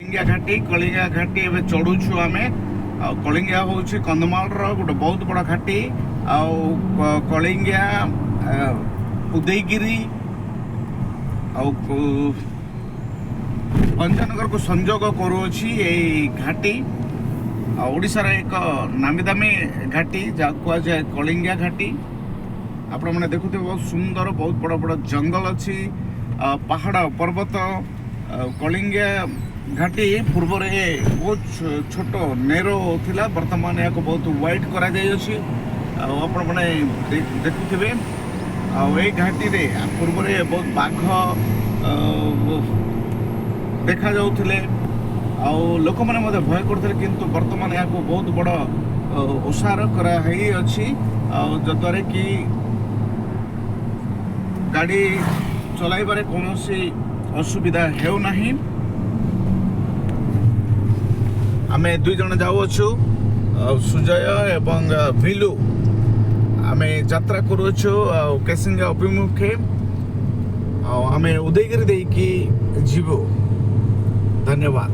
कलिंगा घाटी एवं चढ़ुछु आम कलिंगा हूँ कंधमाल गोटे बहुत बड़ा घाटी कलिंगा उदयगिरी भंजनगर को संजोग करुच्छी घाटी ओडिशार एक नामी दामी घाटी जहाँ कहुए कलिंगा घाटी आपण मैंने देखुते बहुत सुंदर बहुत बड़ा बड़ा जंगल अच्छी पहाड़ पर्वत कलिंगा घाटी पूर्व बहुत छोट नेरो थिला वर्तमान या बहुत वाइड करा आपण मैंने देखुथे ये घाटी रे पूर्व बहुत बाघ देखा जाउथिले लोक मैंने भय करते किंतु वर्तमान या बहुत बड़ ओसार कराई अच्छी जद्वारा कि गाड़ी चलाइबारे कौन असुविधा हेउ नाही। आमे दुई जन जाऊछु सुजय एवं विलु आमे यात्रा करुछु केसिंगा अभिमुखे आमे उदयगिरी देकी जीवो। धन्यवाद।